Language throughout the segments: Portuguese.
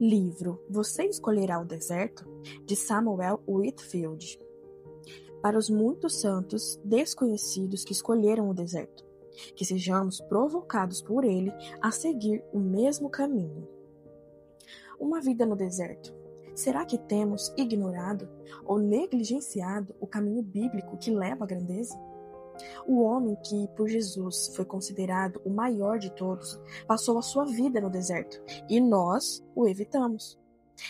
Livro Você Escolherá o Deserto, de Samuel Whitfield. Para os muitos santos desconhecidos que escolheram o deserto, que sejamos provocados por ele a seguir o mesmo caminho. Uma vida no deserto. Será que temos ignorado ou negligenciado o caminho bíblico que leva à grandeza? O homem que, por Jesus, foi considerado o maior de todos, passou a sua vida no deserto, e nós o evitamos.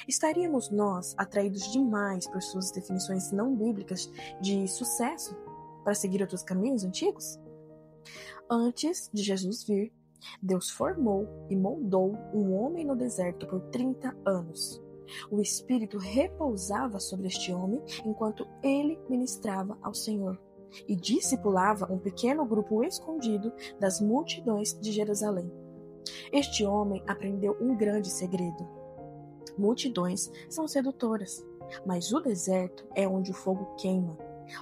Estaríamos nós atraídos demais por suas definições não bíblicas de sucesso para seguir outros caminhos antigos? Antes de Jesus vir, Deus formou e moldou um homem no deserto por 30 anos. O Espírito repousava sobre este homem enquanto ele ministrava ao Senhor e discipulava um pequeno grupo escondido das multidões de Jerusalém. Este homem aprendeu um grande segredo. Multidões são sedutoras, mas o deserto é onde o fogo queima,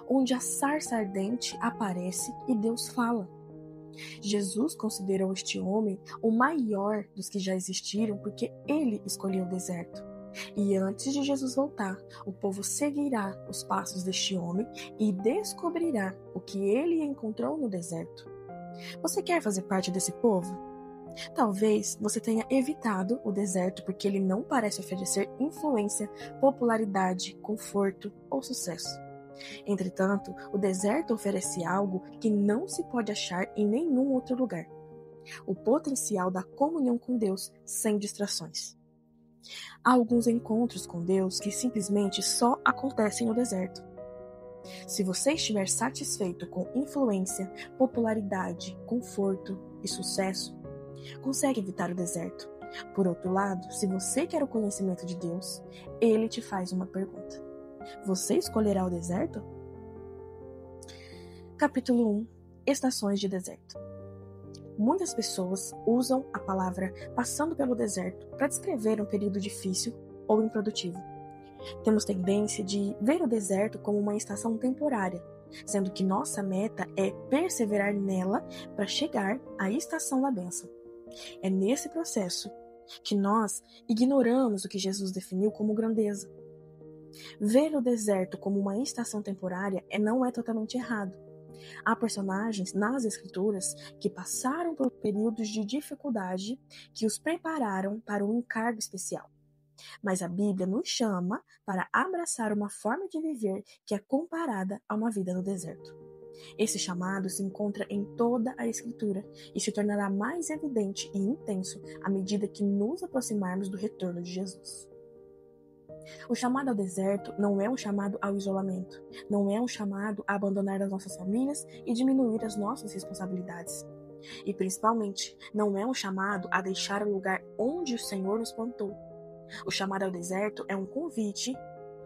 onde a sarça ardente aparece e Deus fala. Jesus considerou este homem o maior dos que já existiram porque ele escolheu o deserto. E antes de Jesus voltar, o povo seguirá os passos deste homem e descobrirá o que ele encontrou no deserto. Você quer fazer parte desse povo? Talvez você tenha evitado o deserto porque ele não parece oferecer influência, popularidade, conforto ou sucesso. Entretanto, o deserto oferece algo que não se pode achar em nenhum outro lugar: o potencial da comunhão com Deus sem distrações. Há alguns encontros com Deus que simplesmente só acontecem no deserto. Se você estiver satisfeito com influência, popularidade, conforto e sucesso, consegue evitar o deserto. Por outro lado, se você quer o conhecimento de Deus, ele te faz uma pergunta: você escolherá o deserto? Capítulo 1. Estações de deserto. Muitas pessoas usam a palavra passando pelo deserto para descrever um período difícil ou improdutivo. Temos tendência de ver o deserto como uma estação temporária, sendo que nossa meta é perseverar nela para chegar à estação da bênção. É nesse processo que nós ignoramos o que Jesus definiu como grandeza. Ver o deserto como uma estação temporária não é totalmente errado. Há personagens nas Escrituras que passaram por períodos de dificuldade que os prepararam para um encargo especial. Mas a Bíblia nos chama para abraçar uma forma de viver que é comparada a uma vida no deserto. Esse chamado se encontra em toda a Escritura e se tornará mais evidente e intenso à medida que nos aproximarmos do retorno de Jesus. O chamado ao deserto não é um chamado ao isolamento, não é um chamado a abandonar as nossas famílias e diminuir as nossas responsabilidades. E principalmente, não é um chamado a deixar o lugar onde o Senhor nos plantou. O chamado ao deserto é um convite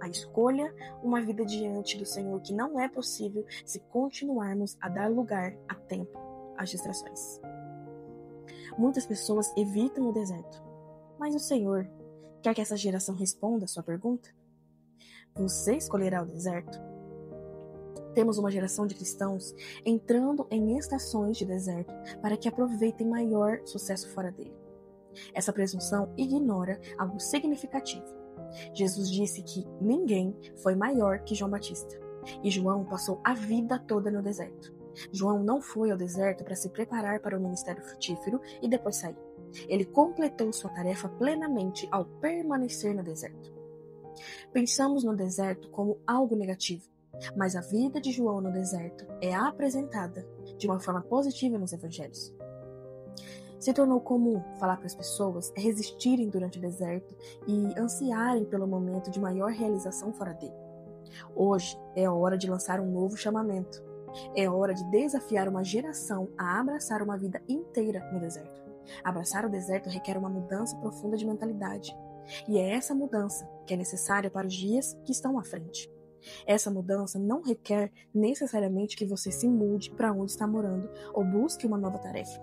à escolha, uma vida diante do Senhor que não é possível se continuarmos a dar lugar a tempo às distrações. Muitas pessoas evitam o deserto, mas o Senhor quer que essa geração responda a sua pergunta? Você escolherá o deserto? Temos uma geração de cristãos entrando em estações de deserto para que aproveitem maior sucesso fora dele. Essa presunção ignora algo significativo. Jesus disse que ninguém foi maior que João Batista, e João passou a vida toda no deserto. João não foi ao deserto para se preparar para o ministério frutífero e depois sair. Ele completou sua tarefa plenamente ao permanecer no deserto. Pensamos no deserto como algo negativo, mas a vida de João no deserto é apresentada de uma forma positiva nos evangelhos. Se tornou comum falar para as pessoas resistirem durante o deserto e ansiarem pelo momento de maior realização fora dele. Hoje é a hora de lançar um novo chamamento. É hora de desafiar uma geração a abraçar uma vida inteira no deserto. Abraçar o deserto requer uma mudança profunda de mentalidade. E é essa mudança que é necessária para os dias que estão à frente. Essa mudança não requer necessariamente que você se mude para onde está morando ou busque uma nova tarefa.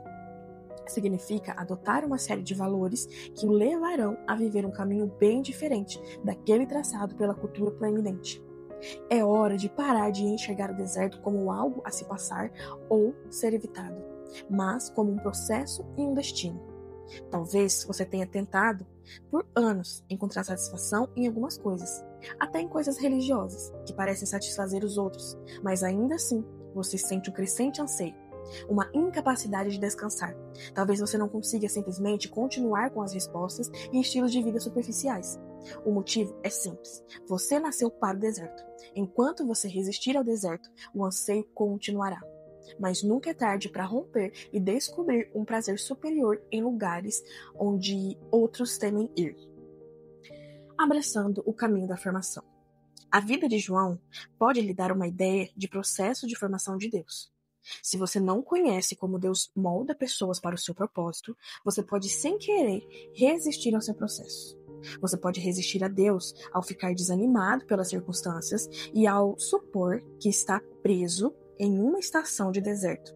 Significa adotar uma série de valores que o levarão a viver um caminho bem diferente daquele traçado pela cultura proeminente. É hora de parar de enxergar o deserto como algo a se passar ou ser evitado, mas como um processo e um destino. Talvez você tenha tentado, por anos, encontrar satisfação em algumas coisas, até em coisas religiosas, que parecem satisfazer os outros, mas ainda assim você sente um crescente anseio, uma incapacidade de descansar. Talvez você não consiga simplesmente continuar com as respostas e estilos de vida superficiais. O motivo é simples. Você nasceu para o deserto. Enquanto você resistir ao deserto, o anseio continuará. Mas nunca é tarde para romper e descobrir um prazer superior em lugares onde outros temem ir. Abraçando o caminho da formação. A vida de João pode lhe dar uma ideia de processo de formação de Deus. Se você não conhece como Deus molda pessoas para o seu propósito, você pode, sem querer, resistir ao seu processo. Você pode resistir a Deus ao ficar desanimado pelas circunstâncias e ao supor que está preso em uma estação de deserto,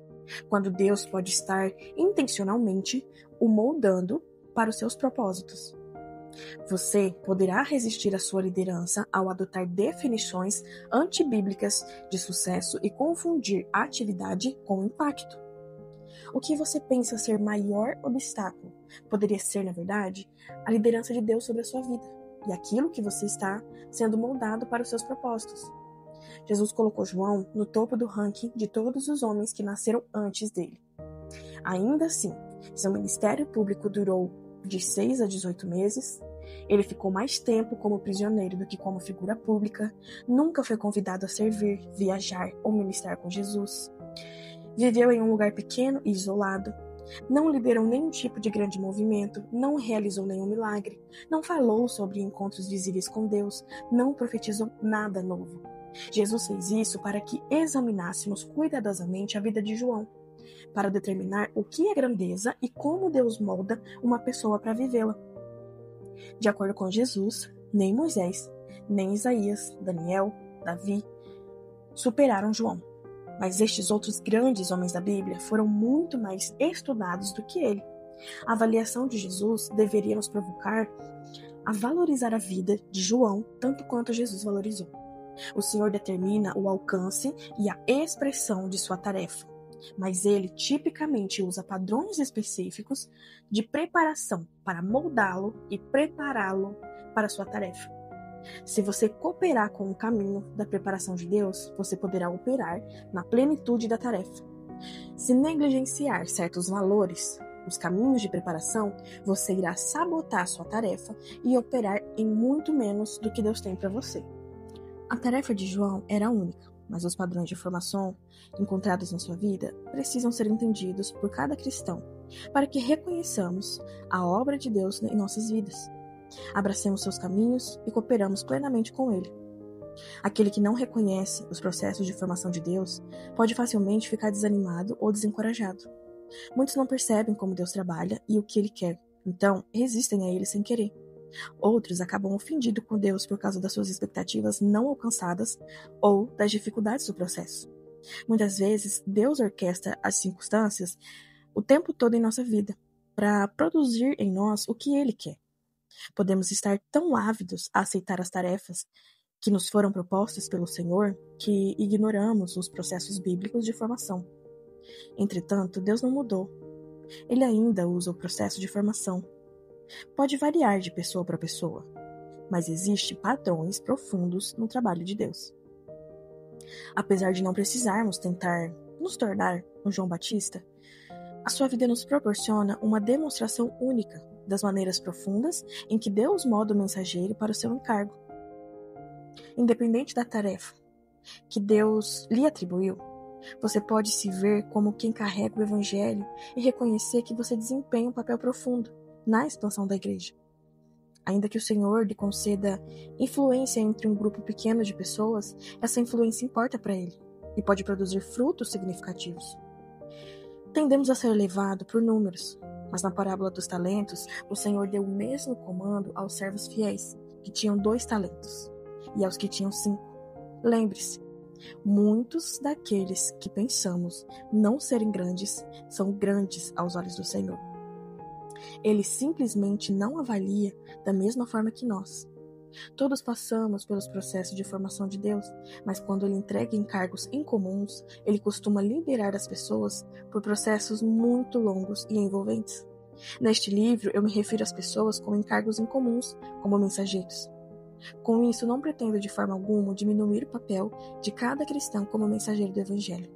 quando Deus pode estar intencionalmente o moldando para os seus propósitos. Você poderá resistir à sua liderança ao adotar definições antibíblicas de sucesso e confundir atividade com impacto. O que você pensa ser maior obstáculo poderia ser, na verdade, a liderança de Deus sobre a sua vida e aquilo que você está sendo moldado para os seus propósitos. Jesus colocou João no topo do ranking de todos os homens que nasceram antes dele. Ainda assim, seu ministério público durou de 6 a 18 meses, ele ficou mais tempo como prisioneiro do que como figura pública, nunca foi convidado a servir, viajar ou ministrar com Jesus. Viveu em um lugar pequeno e isolado, não liderou nenhum tipo de grande movimento, não realizou nenhum milagre, não falou sobre encontros visíveis com Deus, não profetizou nada novo. Jesus fez isso para que examinássemos cuidadosamente a vida de João, para determinar o que é grandeza e como Deus molda uma pessoa para vivê-la. De acordo com Jesus, nem Moisés, nem Isaías, Daniel, Davi superaram João. Mas estes outros grandes homens da Bíblia foram muito mais estudados do que ele. A avaliação de Jesus deveria nos provocar a valorizar a vida de João tanto quanto Jesus valorizou. O Senhor determina o alcance e a expressão de sua tarefa, mas ele tipicamente usa padrões específicos de preparação para moldá-lo e prepará-lo para sua tarefa. Se você cooperar com o caminho da preparação de Deus, você poderá operar na plenitude da tarefa. Se negligenciar certos valores, os caminhos de preparação, você irá sabotar sua tarefa e operar em muito menos do que Deus tem para você. A tarefa de João era única, mas os padrões de formação encontrados na sua vida precisam ser entendidos por cada cristão, para que reconheçamos a obra de Deus em nossas vidas. Abracemos seus caminhos e cooperamos plenamente com ele. Aquele que não reconhece os processos de formação de Deus pode facilmente ficar desanimado ou desencorajado. Muitos não percebem como Deus trabalha e o que ele quer, então resistem a ele sem querer. Outros acabam ofendidos com Deus por causa das suas expectativas não alcançadas ou das dificuldades do processo. Muitas vezes, Deus orquestra as circunstâncias o tempo todo em nossa vida para produzir em nós o que ele quer. Podemos estar tão ávidos a aceitar as tarefas que nos foram propostas pelo Senhor que ignoramos os processos bíblicos de formação. Entretanto, Deus não mudou. Ele ainda usa o processo de formação. Pode variar de pessoa para pessoa, mas existem padrões profundos no trabalho de Deus. Apesar de não precisarmos tentar nos tornar um João Batista, a sua vida nos proporciona uma demonstração única das maneiras profundas em que Deus molda o mensageiro para o seu encargo. Independente da tarefa que Deus lhe atribuiu, você pode se ver como quem carrega o Evangelho e reconhecer que você desempenha um papel profundo na expansão da igreja. Ainda que o Senhor lhe conceda influência entre um grupo pequeno de pessoas, essa influência importa para ele e pode produzir frutos significativos. Tendemos a ser levados por números, mas na parábola dos talentos, o Senhor deu o mesmo comando aos servos fiéis, que tinham 2 talentos, e aos que tinham 5. Lembre-se, muitos daqueles que pensamos não serem grandes, são grandes aos olhos do Senhor. Ele simplesmente não avalia da mesma forma que nós. Todos passamos pelos processos de formação de Deus, mas quando ele entrega encargos incomuns, ele costuma liderar as pessoas por processos muito longos e envolventes. Neste livro, eu me refiro às pessoas com encargos incomuns, como mensageiros. Com isso, não pretendo de forma alguma diminuir o papel de cada cristão como mensageiro do Evangelho.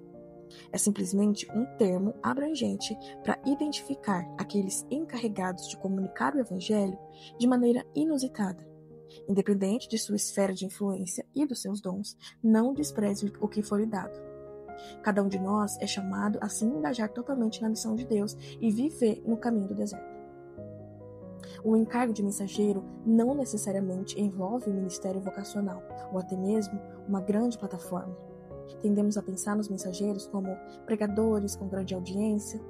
É simplesmente um termo abrangente para identificar aqueles encarregados de comunicar o Evangelho de maneira inusitada. Independente de sua esfera de influência e dos seus dons, não despreze o que foi lhe dado. Cada um de nós é chamado a se engajar totalmente na missão de Deus e viver no caminho do deserto. O encargo de mensageiro não necessariamente envolve um ministério vocacional ou até mesmo uma grande plataforma. Tendemos a pensar nos mensageiros como pregadores com grande audiência,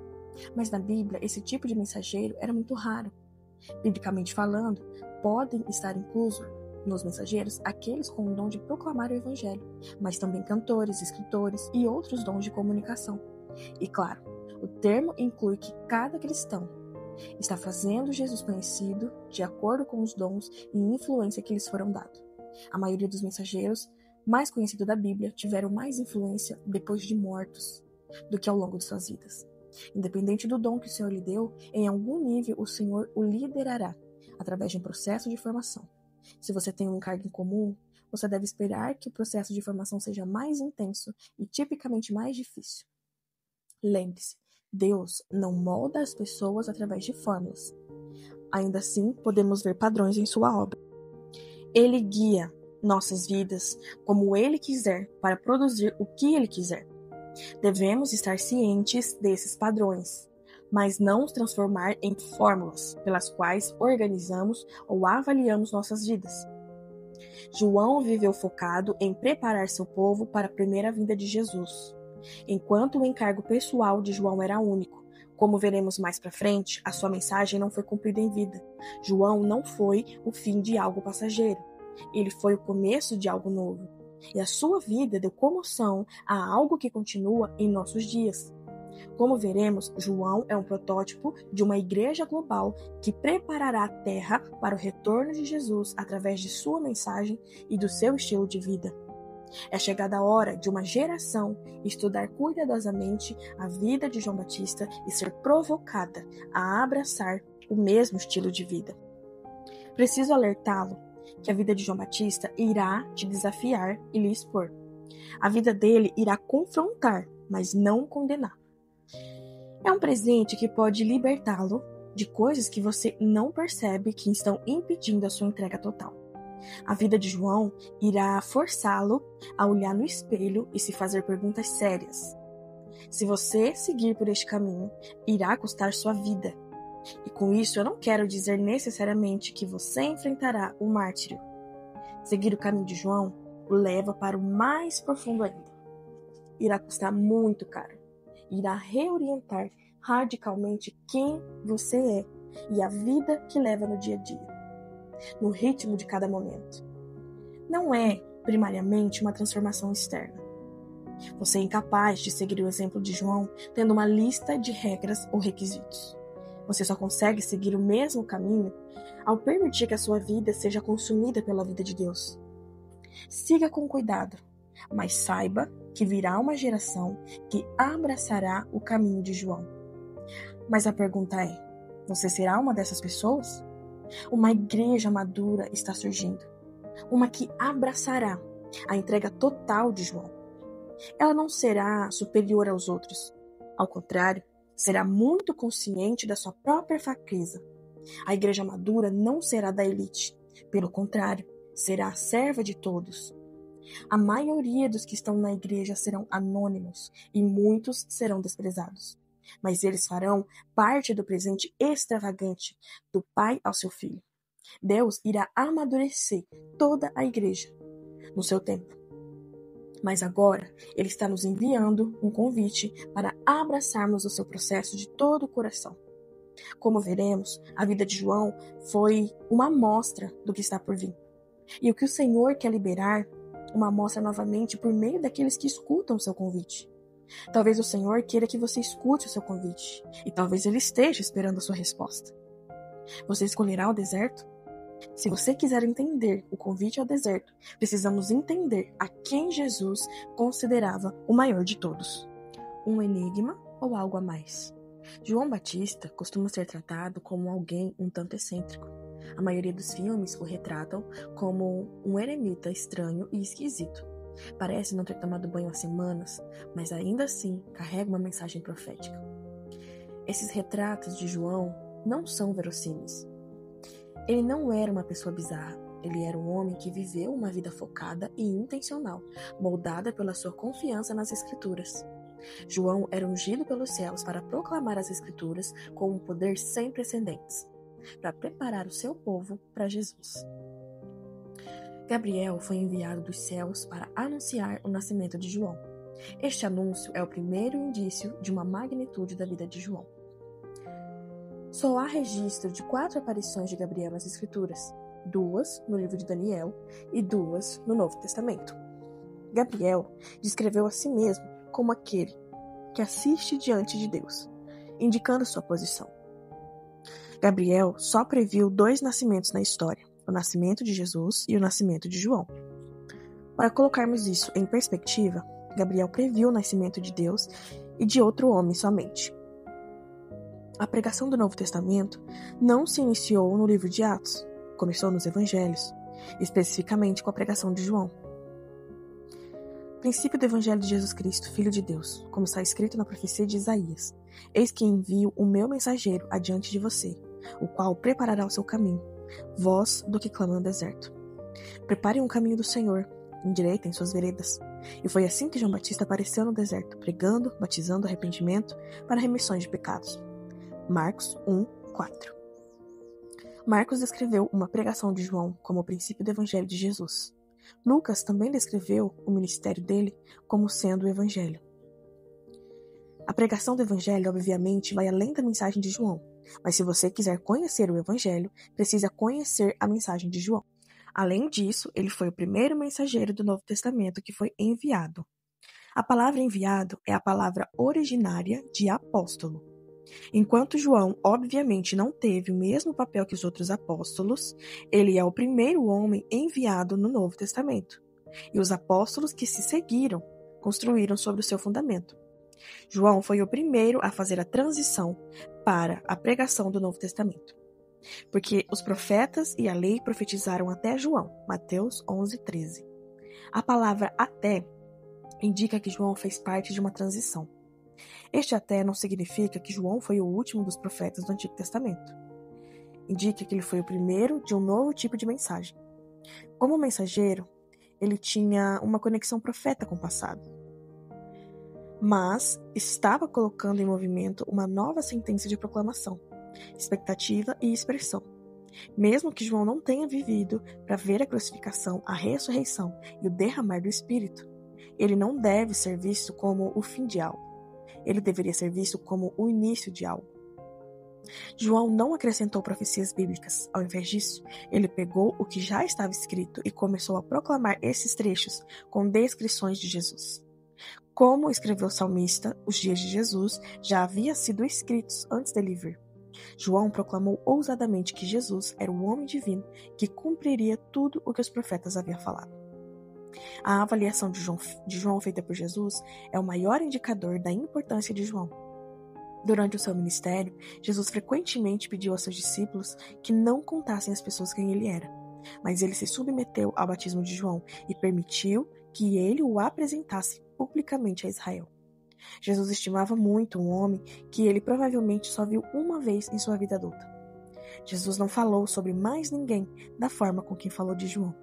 mas na Bíblia esse tipo de mensageiro era muito raro. Biblicamente falando, podem estar inclusos nos mensageiros aqueles com o dom de proclamar o Evangelho, mas também cantores, escritores e outros dons de comunicação. E claro, o termo inclui que cada cristão está fazendo Jesus conhecido de acordo com os dons e influência que lhes foram dados. A maioria dos mensageiros mais conhecidos da Bíblia tiveram mais influência depois de mortos do que ao longo de suas vidas. Independente do dom que o Senhor lhe deu, em algum nível o Senhor o liderará através de um processo de formação. Se você tem um encargo em comum, você deve esperar que o processo de formação seja mais intenso e tipicamente mais difícil. Lembre-se, Deus não molda as pessoas através de fórmulas. Ainda assim, podemos ver padrões em sua obra. Ele guia nossas vidas como Ele quiser para produzir o que Ele quiser. Devemos estar cientes desses padrões, mas não os transformar em fórmulas pelas quais organizamos ou avaliamos nossas vidas. João viveu focado em preparar seu povo para a primeira vinda de Jesus, enquanto o encargo pessoal de João era único. Como veremos mais para frente, a sua mensagem não foi cumprida em vida. João não foi o fim de algo passageiro. Ele foi o começo de algo novo. E a sua vida deu comoção a algo que continua em nossos dias. Como veremos, João é um protótipo de uma igreja global que preparará a terra para o retorno de Jesus através de sua mensagem e do seu estilo de vida. É chegada a hora de uma geração estudar cuidadosamente a vida de João Batista e ser provocada a abraçar o mesmo estilo de vida. Preciso alertá-lo que a vida de João Batista irá te desafiar e lhe expor. A vida dele irá confrontar, mas não condenar. É um presente que pode libertá-lo de coisas que você não percebe que estão impedindo a sua entrega total. A vida de João irá forçá-lo a olhar no espelho e se fazer perguntas sérias. Se você seguir por este caminho, irá custar sua vida. E com isso eu não quero dizer necessariamente que você enfrentará o mártir. Seguir o caminho de João o leva para o mais profundo ainda. Irá custar muito caro. Irá reorientar radicalmente quem você é e a vida que leva no dia a dia, no ritmo de cada momento. Não é, primariamente, uma transformação externa. Você é incapaz de seguir o exemplo de João tendo uma lista de regras ou requisitos. Você só consegue seguir o mesmo caminho ao permitir que a sua vida seja consumida pela vida de Deus. Siga com cuidado, mas saiba que virá uma geração que abraçará o caminho de João. Mas a pergunta é, você será uma dessas pessoas? Uma igreja madura está surgindo, uma que abraçará a entrega total de João. Ela não será superior aos outros, ao contrário, será muito consciente da sua própria fraqueza. A igreja madura não será da elite, pelo contrário, será a serva de todos. A maioria dos que estão na igreja serão anônimos e muitos serão desprezados. Mas eles farão parte do presente extravagante do Pai ao seu Filho. Deus irá amadurecer toda a igreja no seu tempo. Mas agora, Ele está nos enviando um convite para abraçarmos o seu processo de todo o coração. Como veremos, a vida de João foi uma amostra do que está por vir. E o que o Senhor quer liberar, uma amostra novamente por meio daqueles que escutam o seu convite. Talvez o Senhor queira que você escute o seu convite, e talvez Ele esteja esperando a sua resposta. Você escolherá o deserto? Se você quiser entender o convite ao deserto, precisamos entender a quem Jesus considerava o maior de todos. Um enigma ou algo a mais? João Batista costuma ser tratado como alguém um tanto excêntrico. A maioria dos filmes o retratam como um eremita estranho e esquisito. Parece não ter tomado banho há semanas, mas ainda assim carrega uma mensagem profética. Esses retratos de João não são verossímeis. Ele não era uma pessoa bizarra. Ele era um homem que viveu uma vida focada e intencional, moldada pela sua confiança nas Escrituras. João era ungido pelos céus para proclamar as Escrituras com um poder sem precedentes, para preparar o seu povo para Jesus. Gabriel foi enviado dos céus para anunciar o nascimento de João. Este anúncio é o primeiro indício de uma magnitude da vida de João. Só há registro de 4 aparições de Gabriel nas Escrituras, 2 no livro de Daniel e 2 no Novo Testamento. Gabriel descreveu a si mesmo como aquele que assiste diante de Deus, indicando sua posição. Gabriel só previu 2 nascimentos na história, o nascimento de Jesus e o nascimento de João. Para colocarmos isso em perspectiva, Gabriel previu o nascimento de Deus e de outro homem somente. A pregação do Novo Testamento não se iniciou no livro de Atos, começou nos Evangelhos, especificamente com a pregação de João. Princípio do Evangelho de Jesus Cristo, Filho de Deus, como está escrito na profecia de Isaías: Eis que envio o meu mensageiro adiante de você, o qual preparará o seu caminho, voz do que clama no deserto. Preparem um caminho do Senhor, endireitem suas veredas. E foi assim que João Batista apareceu no deserto, pregando, batizando arrependimento para remissões de pecados. Marcos 1:4. Marcos descreveu uma pregação de João como o princípio do Evangelho de Jesus. Lucas também descreveu o ministério dele como sendo o Evangelho. A pregação do Evangelho, obviamente, vai além da mensagem de João, mas se você quiser conhecer o Evangelho, precisa conhecer a mensagem de João. Além disso, ele foi o primeiro mensageiro do Novo Testamento que foi enviado. A palavra enviado é a palavra originária de apóstolo. Enquanto João, obviamente, não teve o mesmo papel que os outros apóstolos, ele é o primeiro homem enviado no Novo Testamento. E os apóstolos que se seguiram construíram sobre o seu fundamento. João foi o primeiro a fazer a transição para a pregação do Novo Testamento. Porque os profetas e a lei profetizaram até João, Mateus 11:13. A palavra até indica que João fez parte de uma transição. Este até não significa que João foi o último dos profetas do Antigo Testamento. Indica que ele foi o primeiro de um novo tipo de mensagem. Como mensageiro, ele tinha uma conexão profeta com o passado, mas estava colocando em movimento uma nova sentença de proclamação, expectativa e expressão. Mesmo que João não tenha vivido para ver a crucificação, a ressurreição e o derramar do Espírito, ele não deve ser visto como o fim de algo. Ele deveria ser visto como o início de algo. João não acrescentou profecias bíblicas. Ao invés disso, ele pegou o que já estava escrito e começou a proclamar esses trechos com descrições de Jesus. Como escreveu o salmista, os dias de Jesus já haviam sido escritos antes dele vir. João proclamou ousadamente que Jesus era o homem divino que cumpriria tudo o que os profetas haviam falado. A avaliação de João feita por Jesus é o maior indicador da importância de João. Durante o seu ministério, Jesus frequentemente pediu aos seus discípulos que não contassem às pessoas quem ele era, mas ele se submeteu ao batismo de João e permitiu que ele o apresentasse publicamente a Israel. Jesus estimava muito um homem que ele provavelmente só viu uma vez em sua vida adulta. Jesus não falou sobre mais ninguém da forma com que falou de João.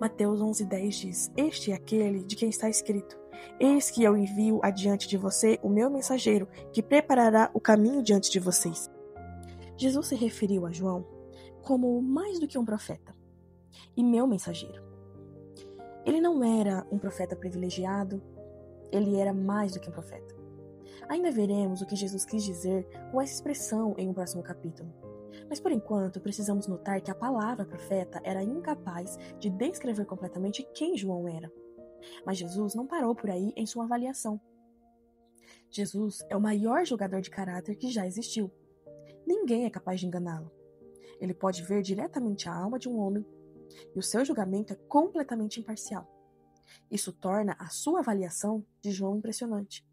Mateus 11:10 diz: Este é aquele de quem está escrito: Eis que eu envio adiante de você o meu mensageiro, que preparará o caminho diante de vocês. Jesus se referiu a João como mais do que um profeta e meu mensageiro. Ele não era um profeta privilegiado, ele era mais do que um profeta. Ainda veremos o que Jesus quis dizer com essa expressão em um próximo capítulo. Mas por enquanto, precisamos notar que a palavra profeta era incapaz de descrever completamente quem João era. Mas Jesus não parou por aí em sua avaliação. Jesus é o maior julgador de caráter que já existiu. Ninguém é capaz de enganá-lo. Ele pode ver diretamente a alma de um homem, e o seu julgamento é completamente imparcial. Isso torna a sua avaliação de João impressionante.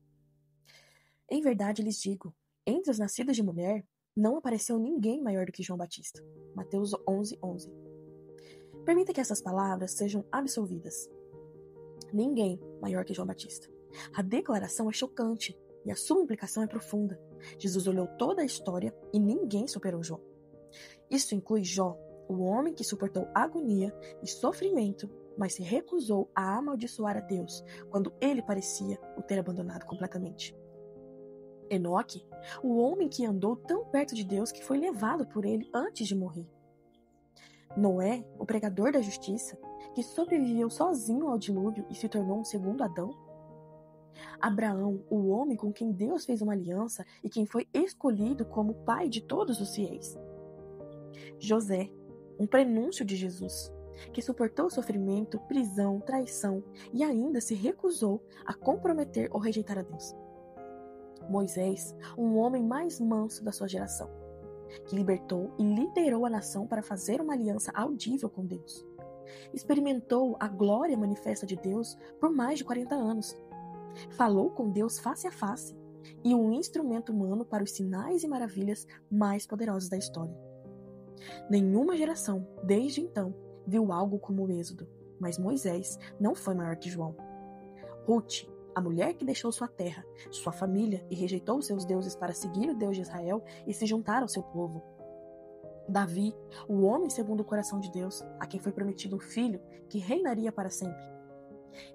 Em verdade lhes digo, entre os nascidos de mulher, não apareceu ninguém maior do que João Batista. Mateus 11:11. Permita que essas palavras sejam absolvidas. Ninguém maior que João Batista. A declaração é chocante e a sua implicação é profunda. Jesus olhou toda a história e ninguém superou João. Isso inclui Jó, o homem que suportou agonia e sofrimento, mas se recusou a amaldiçoar a Deus quando ele parecia o ter abandonado completamente. Enoque, o homem que andou tão perto de Deus que foi levado por ele antes de morrer. Noé, o pregador da justiça, que sobreviveu sozinho ao dilúvio e se tornou um segundo Adão. Abraão, o homem com quem Deus fez uma aliança e quem foi escolhido como pai de todos os fiéis. José, um prenúncio de Jesus, que suportou sofrimento, prisão, traição e ainda se recusou a comprometer ou rejeitar a Deus. Moisés, um homem mais manso da sua geração, que libertou e liderou a nação para fazer uma aliança audível com Deus. Experimentou a glória manifesta de Deus por mais de 40 anos. Falou com Deus face a face e um instrumento humano para os sinais e maravilhas mais poderosos da história. Nenhuma geração, desde então, viu algo como o Êxodo, mas Moisés não foi maior que João. Ruth, a mulher que deixou sua terra, sua família e rejeitou seus deuses para seguir o Deus de Israel e se juntar ao seu povo. Davi, o homem segundo o coração de Deus, a quem foi prometido um filho que reinaria para sempre.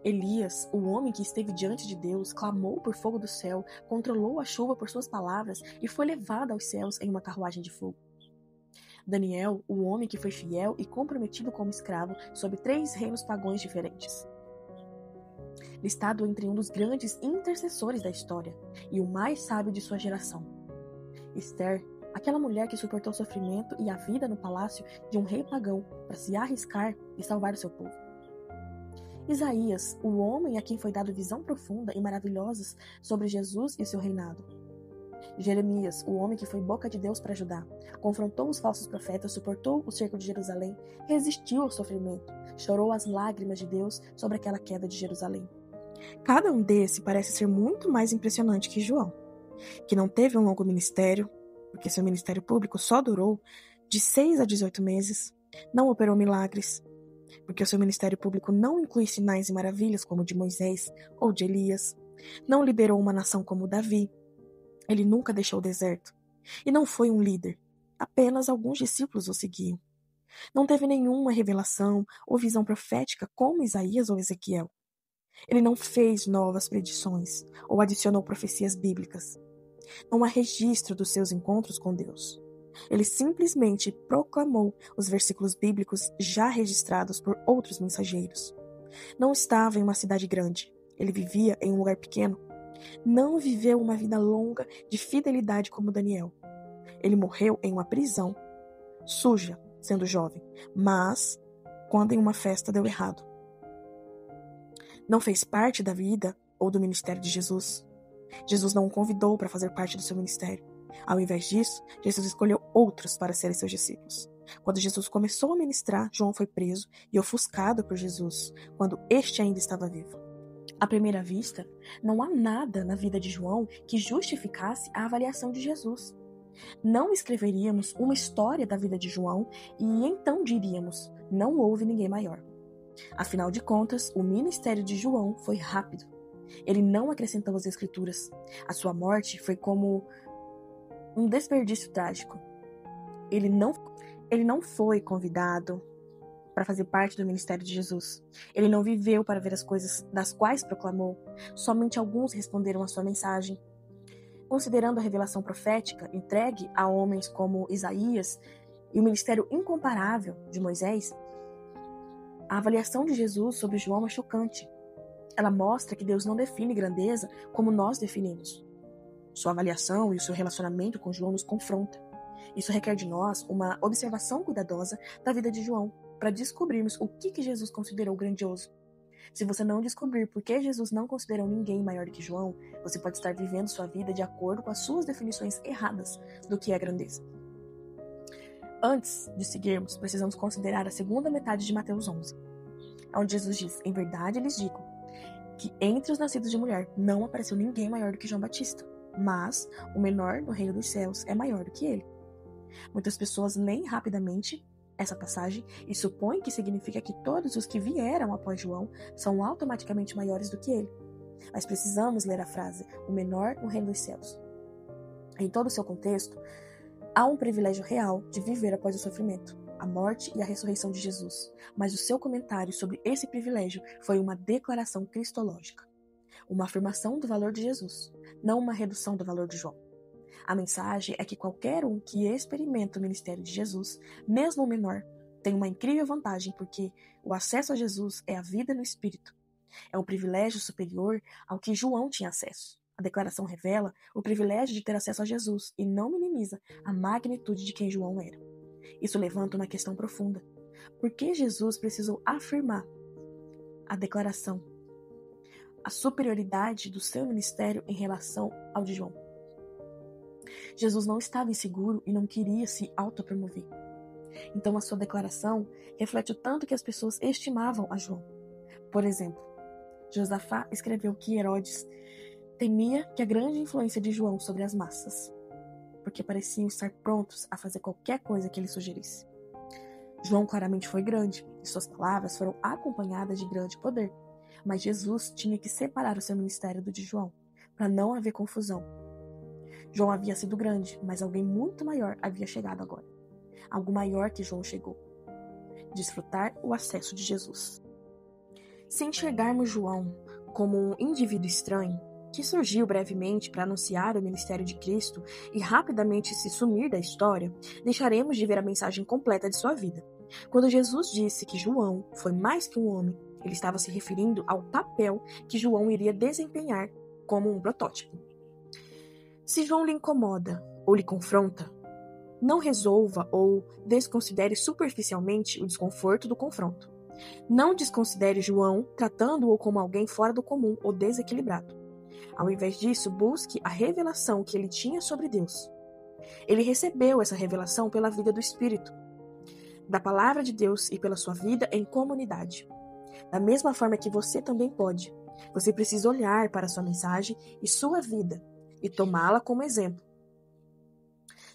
Elias, o homem que esteve diante de Deus, clamou por fogo do céu, controlou a chuva por suas palavras e foi levado aos céus em uma carruagem de fogo. Daniel, o homem que foi fiel e comprometido como escravo sob 3 reinos pagãos diferentes. Listado entre um dos grandes intercessores da história e o mais sábio de sua geração. Esther, aquela mulher que suportou o sofrimento e a vida no palácio de um rei pagão para se arriscar e salvar o seu povo. Isaías, o homem a quem foi dado visão profunda e maravilhosas sobre Jesus e seu reinado. Jeremias, o homem que foi boca de Deus para Judá, confrontou os falsos profetas, suportou o cerco de Jerusalém, resistiu ao sofrimento, chorou as lágrimas de Deus sobre aquela queda de Jerusalém. Cada um desses parece ser muito mais impressionante que João, que não teve um longo ministério, porque seu ministério público só durou de 6 a 18 meses, não operou milagres, porque o seu ministério público não inclui sinais e maravilhas como o de Moisés ou de Elias, não liderou uma nação como Davi, ele nunca deixou o deserto, e não foi um líder, apenas alguns discípulos o seguiam. Não teve nenhuma revelação ou visão profética como Isaías ou Ezequiel. Ele não fez novas predições ou adicionou profecias bíblicas. Não há registro dos seus encontros com Deus. Ele simplesmente proclamou os versículos bíblicos já registrados por outros mensageiros. Não estava em uma cidade grande. Ele vivia em um lugar pequeno. Não viveu uma vida longa de fidelidade como Daniel. Ele morreu em uma prisão, suja, sendo jovem, mas quando em uma festa deu errado. Não fez parte da vida ou do ministério de Jesus. Jesus não o convidou para fazer parte do seu ministério. Ao invés disso, Jesus escolheu outros para serem seus discípulos. Quando Jesus começou a ministrar, João foi preso e ofuscado por Jesus, quando este ainda estava vivo. À primeira vista, não há nada na vida de João que justificasse a avaliação de Jesus. Não escreveríamos uma história da vida de João e então diríamos, não houve ninguém maior. Afinal de contas, o ministério de João foi rápido. Ele não acrescentou as escrituras. A sua morte foi como um desperdício trágico. Ele não foi convidado para fazer parte do ministério de Jesus. Ele não viveu para ver as coisas das quais proclamou. Somente alguns responderam à sua mensagem. Considerando a revelação profética entregue a homens como Isaías e o ministério incomparável de Moisés, a avaliação de Jesus sobre João é chocante. Ela mostra que Deus não define grandeza como nós definimos. Sua avaliação e o seu relacionamento com João nos confronta. Isso requer de nós uma observação cuidadosa da vida de João, para descobrirmos o que Jesus considerou grandioso. Se você não descobrir por que Jesus não considerou ninguém maior do que João, você pode estar vivendo sua vida de acordo com as suas definições erradas do que é grandeza. Antes de seguirmos, precisamos considerar a segunda metade de Mateus 11, onde Jesus diz, em verdade lhes digo, que entre os nascidos de mulher não apareceu ninguém maior do que João Batista. mas o menor no reino dos céus é maior do que ele. Muitas pessoas leem rapidamente essa passagem e supõem que significa que todos os que vieram após João são automaticamente maiores do que ele. Mas precisamos ler a frase, o menor no reino dos céus. Em todo o seu contexto, há um privilégio real de viver após o sofrimento, a morte e a ressurreição de Jesus, mas o seu comentário sobre esse privilégio foi uma declaração cristológica, uma afirmação do valor de Jesus, não uma redução do valor de João. A mensagem é que qualquer um que experimenta o ministério de Jesus, mesmo o menor, tem uma incrível vantagem porque o acesso a Jesus é a vida no Espírito. É um privilégio superior ao que João tinha acesso. A declaração revela o privilégio de ter acesso a Jesus e não minimiza a magnitude de quem João era. Isso levanta uma questão profunda. Por que Jesus precisou afirmar a declaração, a superioridade do seu ministério em relação ao de João? Jesus não estava inseguro e não queria se autopromover. Então a sua declaração reflete o tanto que as pessoas estimavam a João. Por exemplo, Josafá escreveu que Herodes temia que a grande influência de João sobre as massas, porque pareciam estar prontos a fazer qualquer coisa que ele sugerisse. João claramente foi grande, e suas palavras foram acompanhadas de grande poder, mas Jesus tinha que separar o seu ministério do de João, para não haver confusão. João havia sido grande, mas alguém muito maior havia chegado agora. Algo maior que João chegou. Desfrutar o acesso de Jesus. Se enxergarmos João como um indivíduo estranho, que surgiu brevemente para anunciar o ministério de Cristo e rapidamente se sumir da história, deixaremos de ver a mensagem completa de sua vida. Quando Jesus disse que João foi mais que um homem, ele estava se referindo ao papel que João iria desempenhar como um protótipo. Se João lhe incomoda ou lhe confronta, não resolva ou desconsidere superficialmente o desconforto do confronto. Não desconsidere João tratando-o como alguém fora do comum ou desequilibrado. Ao invés disso, busque a revelação que ele tinha sobre Deus. Ele recebeu essa revelação pela vida do Espírito, da palavra de Deus e pela sua vida em comunidade. Da mesma forma que você também pode, você precisa olhar para a sua mensagem e sua vida e tomá-la como exemplo.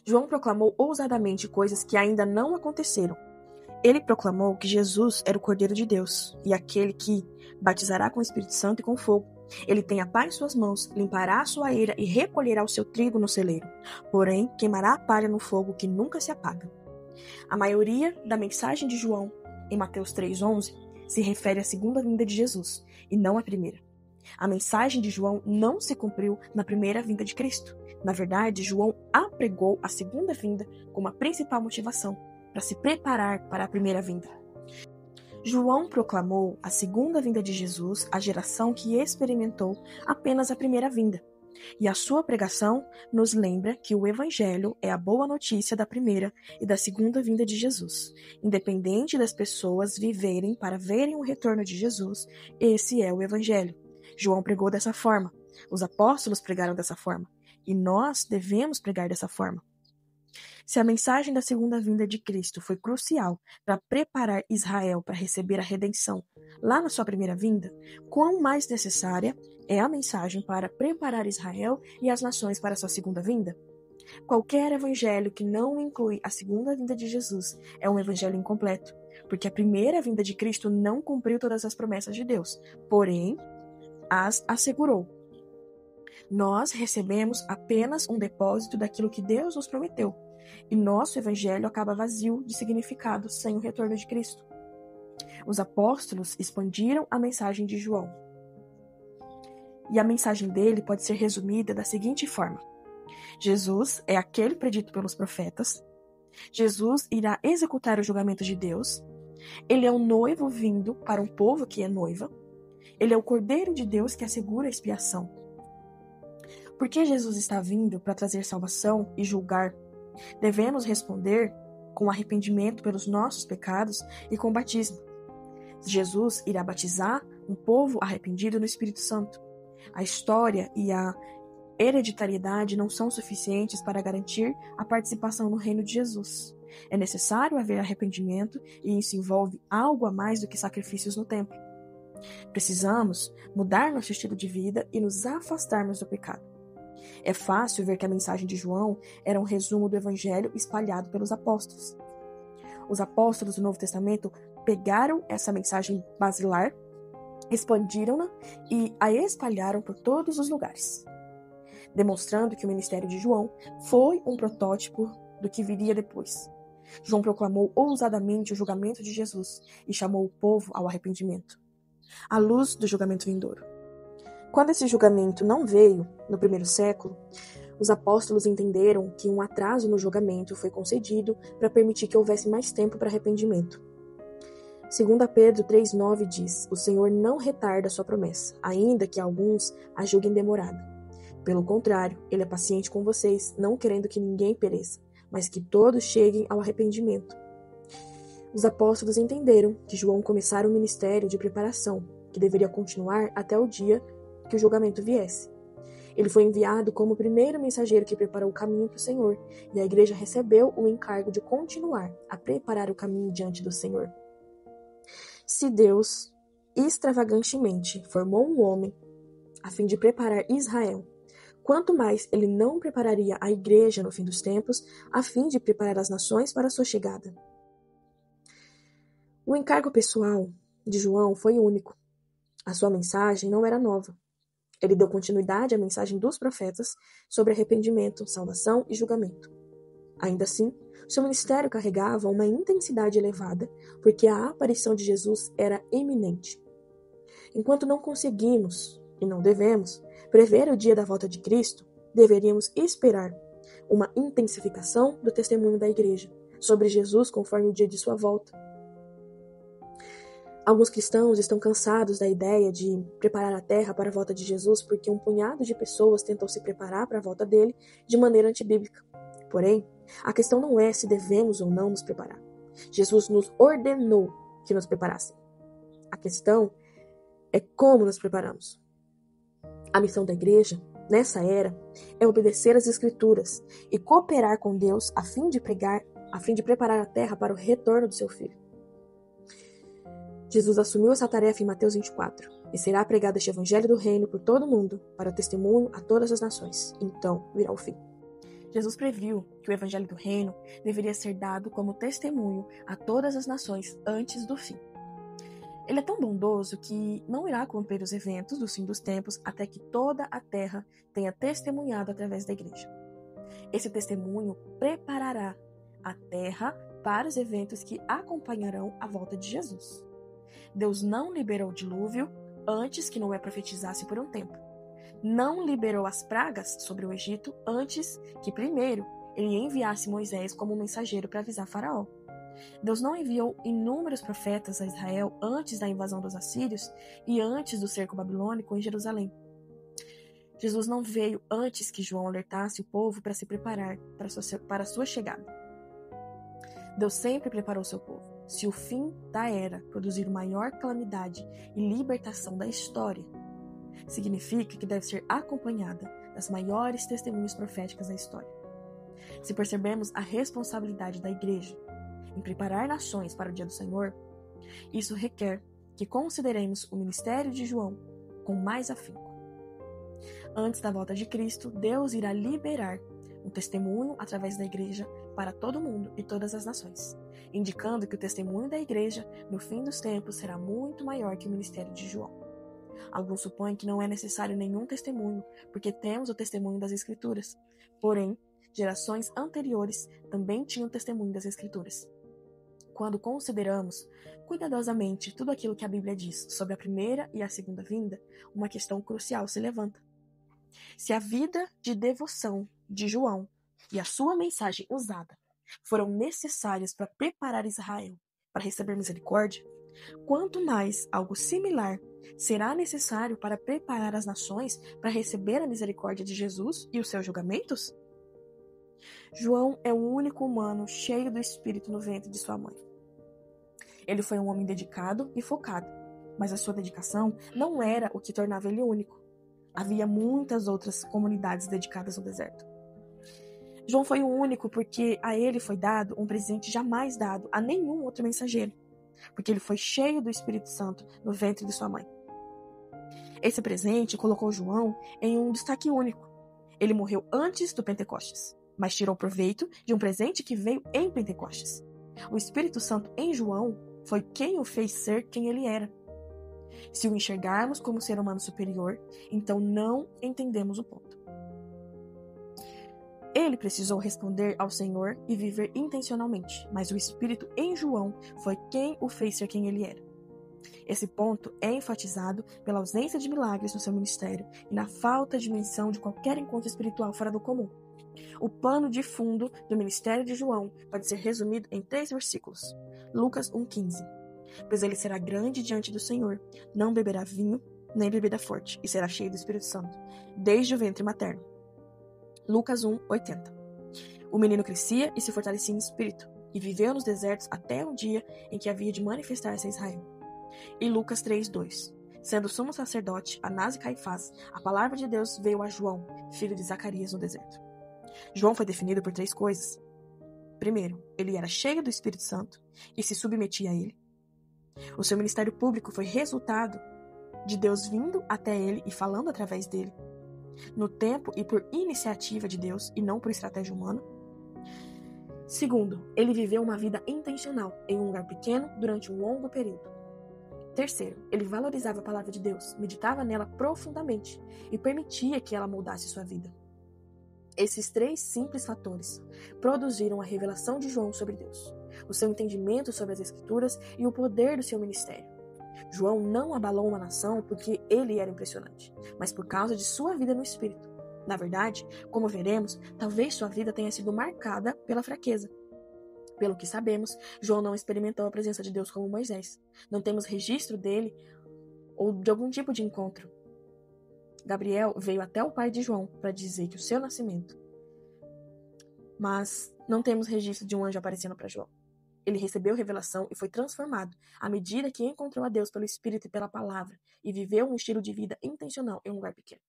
João proclamou ousadamente coisas que ainda não aconteceram. Ele proclamou que Jesus era o Cordeiro de Deus e aquele que batizará com o Espírito Santo e com fogo. Ele tem a pá em suas mãos, limpará a sua eira e recolherá o seu trigo no celeiro. Porém, queimará a palha no fogo que nunca se apaga. A maioria da mensagem de João, em Mateus 3,11, se refere à segunda vinda de Jesus, e não à primeira. A mensagem de João não se cumpriu na primeira vinda de Cristo. Na verdade, João apregou a segunda vinda como a principal motivação para se preparar para a primeira vinda. João proclamou a segunda vinda de Jesus à geração que experimentou apenas a primeira vinda. E a sua pregação nos lembra que o Evangelho é a boa notícia da primeira e da segunda vinda de Jesus. Independente das pessoas viverem para verem o retorno de Jesus, esse é o Evangelho. João pregou dessa forma, os apóstolos pregaram dessa forma, e nós devemos pregar dessa forma. Se a mensagem da segunda vinda de Cristo foi crucial para preparar Israel para receber a redenção lá na sua primeira vinda, quão mais necessária é a mensagem para preparar Israel e as nações para a sua segunda vinda? Qualquer evangelho que não inclui a segunda vinda de Jesus é um evangelho incompleto, porque a primeira vinda de Cristo não cumpriu todas as promessas de Deus, porém, as assegurou. Nós recebemos apenas um depósito daquilo que Deus nos prometeu, e nosso evangelho acaba vazio de significado sem o retorno de Cristo. Os apóstolos expandiram a mensagem de João. E a mensagem dele pode ser resumida da seguinte forma: Jesus é aquele predito pelos profetas. Jesus irá executar o julgamento de Deus. Ele é um noivo vindo para um povo que é noiva. Ele é o Cordeiro de Deus que assegura a expiação. Por que Jesus está vindo para trazer salvação e julgar? Devemos responder com arrependimento pelos nossos pecados e com batismo. Jesus irá batizar um povo arrependido no Espírito Santo. A história e a hereditariedade não são suficientes para garantir a participação no reino de Jesus. É necessário haver arrependimento e isso envolve algo a mais do que sacrifícios no templo. Precisamos mudar nosso estilo de vida e nos afastarmos do pecado. É fácil ver que a mensagem de João era um resumo do evangelho espalhado pelos apóstolos. Os apóstolos do Novo Testamento pegaram essa mensagem basilar, expandiram-na e a espalharam por todos os lugares, demonstrando que o ministério de João foi um protótipo do que viria depois. João proclamou ousadamente o julgamento de Jesus e chamou o povo ao arrependimento, à luz do julgamento vindouro. Quando esse julgamento não veio, no primeiro século, os apóstolos entenderam que um atraso no julgamento foi concedido para permitir que houvesse mais tempo para arrependimento. 2 Pedro 3,9 diz: O Senhor não retarda sua promessa, ainda que alguns a julguem demorada. Pelo contrário, Ele é paciente com vocês, não querendo que ninguém pereça, mas que todos cheguem ao arrependimento. Os apóstolos entenderam que João começara um ministério de preparação, que deveria continuar até o dia que o julgamento viesse. Ele foi enviado como o primeiro mensageiro que preparou o caminho para o Senhor, e a igreja recebeu o encargo de continuar a preparar o caminho diante do Senhor. Se Deus extravagantemente formou um homem a fim de preparar Israel, quanto mais ele não prepararia a igreja no fim dos tempos, a fim de preparar as nações para a sua chegada. O encargo pessoal de João foi único. A sua mensagem não era nova. Ele deu continuidade à mensagem dos profetas sobre arrependimento, salvação e julgamento. Ainda assim, seu ministério carregava uma intensidade elevada, porque a aparição de Jesus era iminente. Enquanto não conseguimos, e não devemos, prever o dia da volta de Cristo, deveríamos esperar uma intensificação do testemunho da igreja sobre Jesus conforme o dia de sua volta. Alguns cristãos estão cansados da ideia de preparar a terra para a volta de Jesus porque um punhado de pessoas tentou se preparar para a volta dele de maneira antibíblica. Porém, a questão não é se devemos ou não nos preparar. Jesus nos ordenou que nos preparassem. A questão é como nos preparamos. A missão da igreja, nessa era, é obedecer às Escrituras e cooperar com Deus a fim de preparar a terra para o retorno do seu Filho. Jesus assumiu essa tarefa em Mateus 24, e será pregado este evangelho do reino por todo o mundo, para testemunho a todas as nações. Então virá o fim. Jesus previu que o evangelho do reino deveria ser dado como testemunho a todas as nações antes do fim. Ele é tão bondoso que não irá cumprir os eventos do fim dos tempos até que toda a terra tenha testemunhado através da igreja. Esse testemunho preparará a terra para os eventos que acompanharão a volta de Jesus. Deus não liberou o dilúvio antes que Noé profetizasse por um tempo. Não liberou as pragas sobre o Egito antes que primeiro ele enviasse Moisés como mensageiro para avisar Faraó. Deus não enviou inúmeros profetas a Israel antes da invasão dos assírios e antes do cerco babilônico em Jerusalém. Jesus não veio antes que João alertasse o povo para se preparar para a sua chegada. Deus sempre preparou seu povo. Se o fim da era produzir maior calamidade e libertação da história, significa que deve ser acompanhada das maiores testemunhas proféticas da história. Se percebemos a responsabilidade da igreja em preparar nações para o dia do Senhor, isso requer que consideremos o ministério de João com mais afinco. Antes da volta de Cristo, Deus irá liberar um testemunho através da igreja para todo mundo e todas as nações, indicando que o testemunho da igreja no fim dos tempos será muito maior que o ministério de João. Alguns supõem que não é necessário nenhum testemunho, porque temos o testemunho das Escrituras. Porém, gerações anteriores também tinham testemunho das Escrituras. Quando consideramos cuidadosamente tudo aquilo que a Bíblia diz sobre a primeira e a segunda vinda, uma questão crucial se levanta. Se a vida de devoção de João e a sua mensagem usada foram necessárias para preparar Israel para receber misericórdia, quanto mais algo similar será necessário para preparar as nações para receber a misericórdia de Jesus e os seus julgamentos? João é o único humano cheio do Espírito no ventre de sua mãe. Ele foi um homem dedicado e focado, mas a sua dedicação não era o que tornava ele único. Havia muitas outras comunidades dedicadas ao deserto. João foi o único porque a ele foi dado um presente jamais dado a nenhum outro mensageiro, porque ele foi cheio do Espírito Santo no ventre de sua mãe. Esse presente colocou João em um destaque único. Ele morreu antes do Pentecostes, mas tirou proveito de um presente que veio em Pentecostes. O Espírito Santo em João foi quem o fez ser quem ele era. Se o enxergarmos como ser humano superior, então não entendemos o ponto. Ele precisou responder ao Senhor e viver intencionalmente, mas o Espírito em João foi quem o fez ser quem ele era. Esse ponto é enfatizado pela ausência de milagres no seu ministério e na falta de menção de qualquer encontro espiritual fora do comum. O pano de fundo do ministério de João pode ser resumido em 3 versículos. Lucas 1,15. Pois ele será grande diante do Senhor, não beberá vinho, nem bebida forte, e será cheio do Espírito Santo, desde o ventre materno. Lucas 1,80. O menino crescia e se fortalecia em espírito, e viveu nos desertos até o dia em que havia de manifestar-se a Israel. E Lucas 3,2. Sendo sumo sacerdote, Anás e Caifás, a palavra de Deus veio a João, filho de Zacarias, no deserto. João foi definido por 3 coisas. Primeiro, ele era cheio do Espírito Santo e se submetia a ele. O seu ministério público foi resultado de Deus vindo até ele e falando através dele, no tempo e por iniciativa de Deus e não por estratégia humana. Segundo, ele viveu uma vida intencional em um lugar pequeno durante um longo período. Terceiro, ele valorizava a palavra de Deus, meditava nela profundamente e permitia que ela moldasse sua vida. Esses 3 simples fatores produziram a revelação de João sobre Deus, o seu entendimento sobre as Escrituras e o poder do seu ministério. João não abalou uma nação porque ele era impressionante, mas por causa de sua vida no Espírito. Na verdade, como veremos, talvez sua vida tenha sido marcada pela fraqueza. Pelo que sabemos, João não experimentou a presença de Deus como Moisés. Não temos registro dele ou de algum tipo de encontro. Gabriel veio até o pai de João para dizer que o seu nascimento, mas não temos registro de um anjo aparecendo para João. Ele recebeu revelação e foi transformado à medida que encontrou a Deus pelo Espírito e pela palavra e viveu um estilo de vida intencional em um lugar pequeno.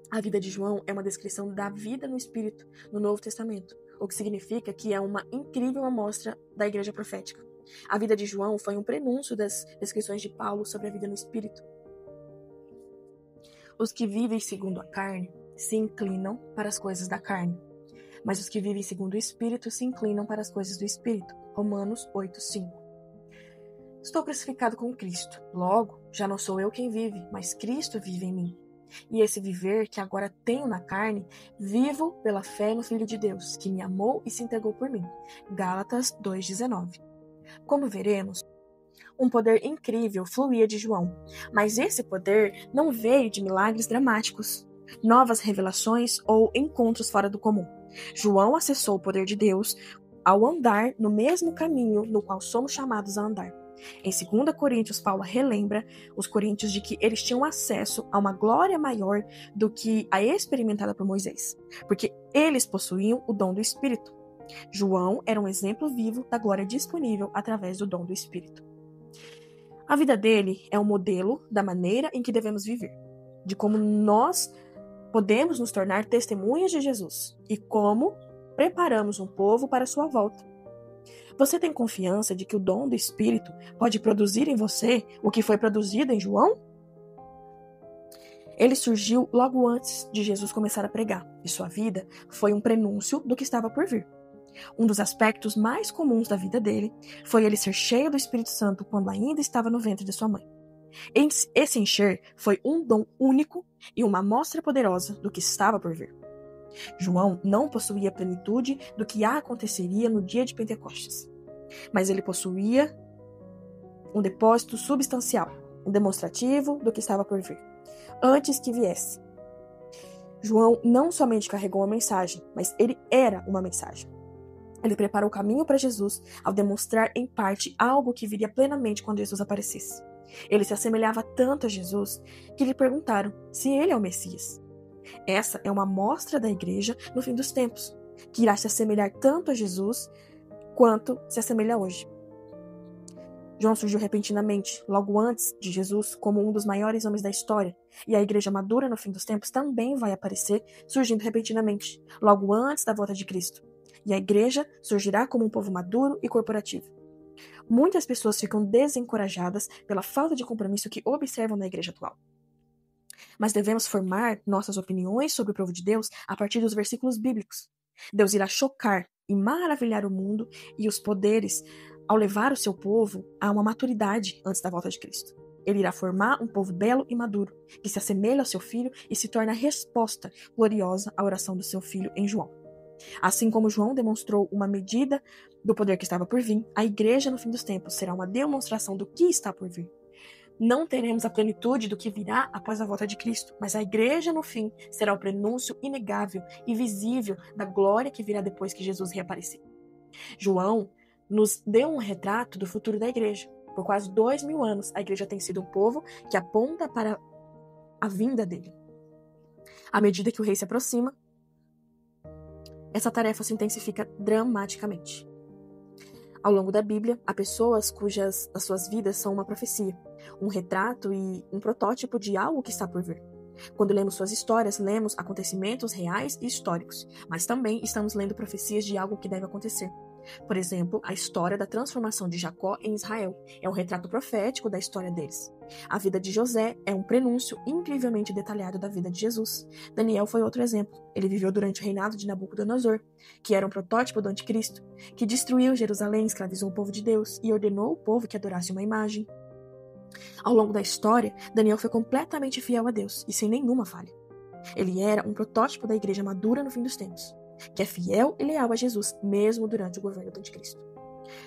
A vida de João é uma descrição da vida no Espírito no Novo Testamento, o que significa que é uma incrível amostra da igreja profética. A vida de João foi um prenúncio das descrições de Paulo sobre a vida no Espírito. Os que vivem segundo a carne se inclinam para as coisas da carne, mas os que vivem segundo o Espírito se inclinam para as coisas do Espírito. Romanos 8,5. Estou crucificado com Cristo. Logo, já não sou eu quem vive, mas Cristo vive em mim. E esse viver que agora tenho na carne, vivo pela fé no Filho de Deus, que me amou e se entregou por mim. Gálatas 2,19. Como veremos, um poder incrível fluía de João, mas esse poder não veio de milagres dramáticos, novas revelações ou encontros fora do comum. João acessou o poder de Deus ao andar no mesmo caminho no qual somos chamados a andar. Em 2 Coríntios, Paulo relembra os coríntios de que eles tinham acesso a uma glória maior do que a experimentada por Moisés, porque eles possuíam o dom do Espírito. João era um exemplo vivo da glória disponível através do dom do Espírito. A vida dele é um modelo da maneira em que devemos viver, de como nós podemos nos tornar testemunhas de Jesus e como preparamos um povo para a sua volta. Você tem confiança de que o dom do Espírito pode produzir em você o que foi produzido em João? Ele surgiu logo antes de Jesus começar a pregar, e sua vida foi um prenúncio do que estava por vir. Um dos aspectos mais comuns da vida dele foi ele ser cheio do Espírito Santo quando ainda estava no ventre de sua mãe. Esse encher foi um dom único e uma amostra poderosa do que estava por vir. João não possuía a plenitude do que aconteceria no dia de Pentecostes, mas ele possuía um depósito substancial, um demonstrativo do que estava por vir, antes que viesse. João não somente carregou uma mensagem, mas ele era uma mensagem. Ele preparou o caminho para Jesus ao demonstrar em parte algo que viria plenamente quando Jesus aparecesse. Ele se assemelhava tanto a Jesus que lhe perguntaram se ele é o Messias. Essa é uma amostra da igreja no fim dos tempos, que irá se assemelhar tanto a Jesus quanto se assemelha hoje. João surgiu repentinamente, logo antes de Jesus, como um dos maiores homens da história, e a igreja madura no fim dos tempos também vai aparecer surgindo repentinamente, logo antes da volta de Cristo. E a igreja surgirá como um povo maduro e corporativo. Muitas pessoas ficam desencorajadas pela falta de compromisso que observam na igreja atual. Mas devemos formar nossas opiniões sobre o povo de Deus a partir dos versículos bíblicos. Deus irá chocar e maravilhar o mundo e os poderes ao levar o seu povo a uma maturidade antes da volta de Cristo. Ele irá formar um povo belo e maduro, que se assemelha ao seu filho e se torna a resposta gloriosa à oração do seu filho em João. Assim como João demonstrou uma medida do poder que estava por vir, a igreja no fim dos tempos será uma demonstração do que está por vir. Não teremos a plenitude do que virá após a volta de Cristo, mas a igreja no fim será o prenúncio inegável e visível da glória que virá depois que Jesus reaparecer. João nos deu um retrato do futuro da igreja. Por quase 2000 anos, a igreja tem sido um povo que aponta para a vinda dele. À medida que o rei se aproxima, essa tarefa se intensifica dramaticamente. Ao longo da Bíblia, há pessoas cujas as suas vidas são uma profecia, um retrato e um protótipo de algo que está por vir. Quando lemos suas histórias, lemos acontecimentos reais e históricos, mas também estamos lendo profecias de algo que deve acontecer. Por exemplo, a história da transformação de Jacó em Israel é um retrato profético da história deles. A vida de José é um prenúncio incrivelmente detalhado da vida de Jesus. Daniel foi outro exemplo. Ele viveu durante o reinado de Nabucodonosor, que era um protótipo do anticristo, que destruiu Jerusalém, escravizou o povo de Deus e ordenou o povo que adorasse uma imagem. Ao longo da história, Daniel foi completamente fiel a Deus e sem nenhuma falha. Ele era um protótipo da igreja madura no fim dos tempos, que é fiel e leal a Jesus, mesmo durante o governo do anticristo.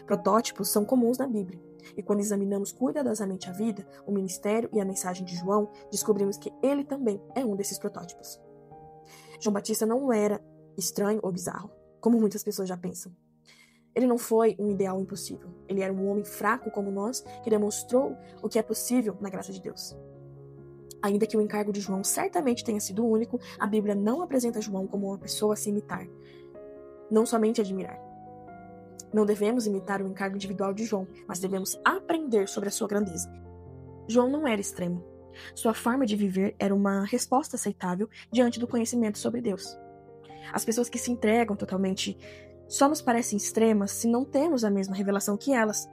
Protótipos são comuns na Bíblia, e quando examinamos cuidadosamente a vida, o ministério e a mensagem de João, descobrimos que ele também é um desses protótipos. João Batista não era estranho ou bizarro, como muitas pessoas já pensam. Ele não foi um ideal impossível. Ele era um homem fraco como nós, que demonstrou o que é possível na graça de Deus. Ainda que o encargo de João certamente tenha sido único, a Bíblia não apresenta João como uma pessoa a se imitar, não somente admirar. Não devemos imitar o encargo individual de João, mas devemos aprender sobre a sua grandeza. João não era extremo. Sua forma de viver era uma resposta aceitável diante do conhecimento sobre Deus. As pessoas que se entregam totalmente só nos parecem extremas se não temos a mesma revelação que elas.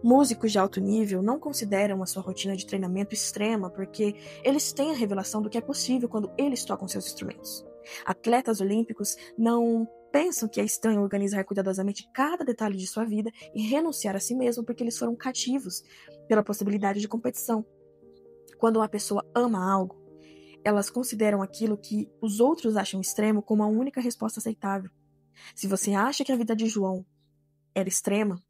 Músicos de alto nível não consideram a sua rotina de treinamento extrema porque eles têm a revelação do que é possível quando eles tocam seus instrumentos. Atletas olímpicos não pensam que é estranho organizar cuidadosamente cada detalhe de sua vida e renunciar a si mesmo porque eles foram cativos pela possibilidade de competição. Quando uma pessoa ama algo, elas consideram aquilo que os outros acham extremo como a única resposta aceitável. Se você acha que a vida de João era extrema,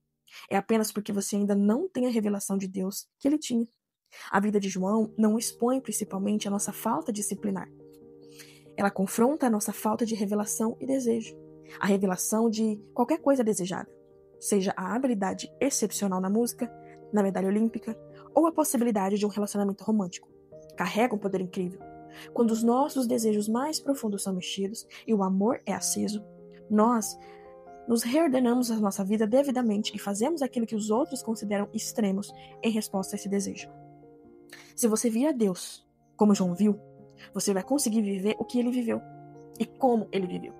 é apenas porque você ainda não tem a revelação de Deus que ele tinha. A vida de João não expõe principalmente a nossa falta disciplinar. Ela confronta a nossa falta de revelação e desejo. A revelação de qualquer coisa desejável, seja a habilidade excepcional na música, na medalha olímpica, ou a possibilidade de um relacionamento romântico. Carrega um poder incrível. Quando os nossos desejos mais profundos são mexidos e o amor é aceso, nós nos reordenamos a nossa vida devidamente e fazemos aquilo que os outros consideram extremos em resposta a esse desejo. Se você vir a Deus, como João viu, você vai conseguir viver o que ele viveu e como ele viveu.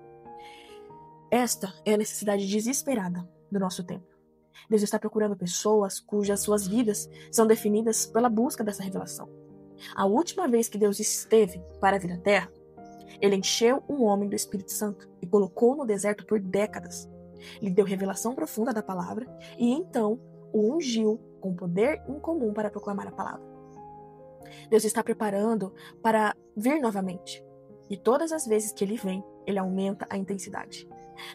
Esta é a necessidade desesperada do nosso tempo. Deus está procurando pessoas cujas suas vidas são definidas pela busca dessa revelação. A última vez que Deus esteve para vir à Terra, ele encheu um homem do Espírito Santo e colocou no deserto por décadas. Lhe deu revelação profunda da palavra e então o ungiu com poder incomum para proclamar a palavra. Deus está preparando para vir novamente. E todas as vezes que ele vem, ele aumenta a intensidade.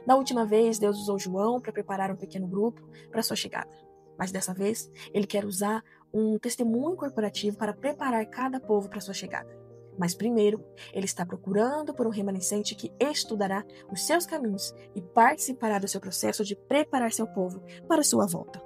Na última vez, Deus usou João para preparar um pequeno grupo para sua chegada. Mas dessa vez, ele quer usar um testemunho corporativo para preparar cada povo para sua chegada. Mas primeiro, ele está procurando por um remanescente que estudará os seus caminhos e participará do seu processo de preparar seu povo para sua volta.